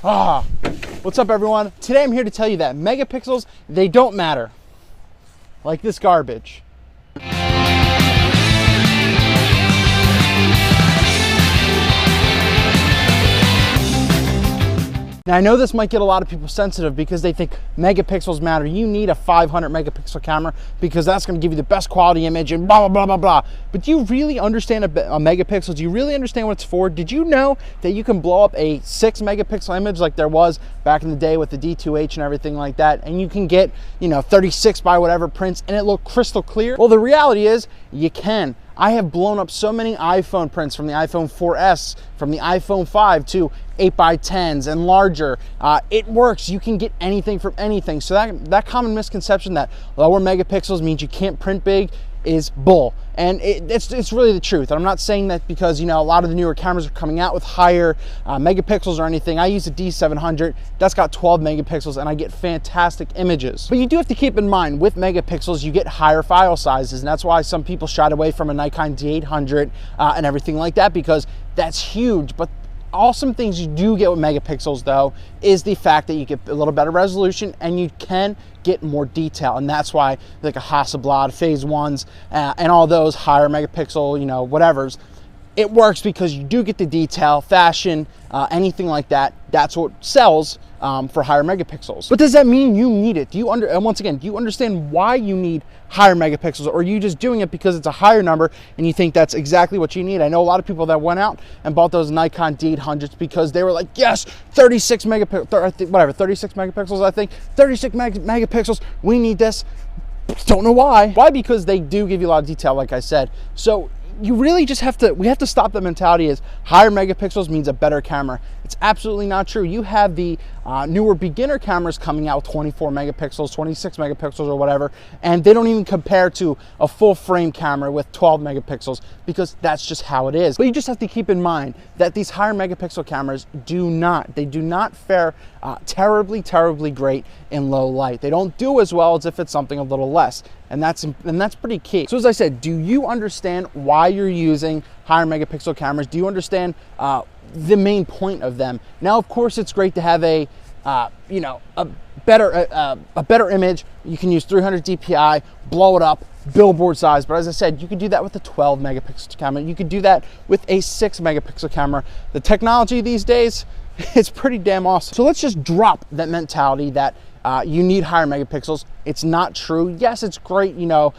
What's up everyone? Today I'm here to tell you that megapixels, they don't matter. Like this garbage. Now I know this might get a lot of people sensitive because they think megapixels matter. You need a 500 megapixel camera because that's going to give you the best quality image and blah, blah, blah, blah, blah. But do you really understand a megapixel? Do you really understand what it's for? Did you know that you can blow up a 6 megapixel image like there was back in the day with the D2H and everything like that, and you can get, 36 by whatever prints and it look crystal clear? Well, the reality is you can. I have blown up so many iPhone prints, from the iPhone 4S, from the iPhone 5 to 8x10s and larger. It works. You can get anything from anything. So that common misconception that lower megapixels means you can't print big is bull. And it's really the truth. And I'm not saying that because, a lot of the newer cameras are coming out with higher megapixels or anything. I use a D700. That's got 12 megapixels and I get fantastic images. But you do have to keep in mind, with megapixels, you get higher file sizes. And that's why some people shied away from a Nikon D800 and everything like that, because that's huge. But awesome things you do get with megapixels though is the fact that you get a little better resolution and you can get more detail, and that's why like a Hasselblad phase 1s and all those higher megapixel whatevers, it works because you do get the detail, fashion, anything like that. That's what sells for higher megapixels. But does that mean you need it? And once again, do you understand why you need higher megapixels, or are you just doing it because it's a higher number and you think that's exactly what you need? I know a lot of people that went out and bought those Nikon D800s because they were like, yes, 36 megapixels, I think, 36 megapixels, we need this. Don't know why. Why? Because they do give you a lot of detail, like I said. So you really just we have to stop the mentality as higher megapixels means a better camera. It's absolutely not true. You have the newer beginner cameras coming out with 24 megapixels, 26 megapixels or whatever, and they don't even compare to a full frame camera with 12 megapixels because that's just how it is. But you just have to keep in mind that these higher megapixel cameras do not fare terribly, terribly great in low light. They don't do as well as if it's something a little less. And that's pretty key. So as I said, do you understand why you're using higher megapixel cameras? Do you understand the main point of them? Now, of course, it's great to have a better image. You can use 300 DPI, blow it up, billboard size. But as I said, you could do that with a 12 megapixel camera. You could do that with a 6 megapixel camera. The technology these days, it's pretty damn awesome. So let's just drop that mentality that you need higher megapixels. It's not true. Yes, it's great, 20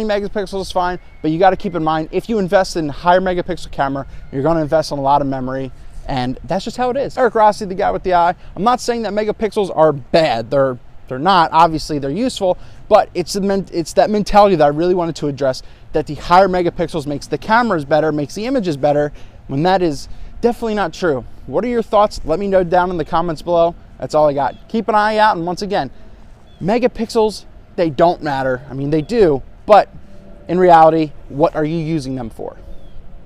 megapixels is fine, but you got to keep in mind, if you invest in higher megapixel camera, you're going to invest in a lot of memory, and that's just how it is. Eric Rossi, the guy with the eye. I'm not saying that megapixels are bad. They're not. Obviously, they're useful, but it's that mentality that I really wanted to address, that the higher megapixels makes the cameras better, makes the images better, when that is definitely not true. What are your thoughts? Let me know down in the comments below. That's all I got. Keep an eye out, and once again, megapixels, they don't matter. I mean, they do, but in reality, what are you using them for?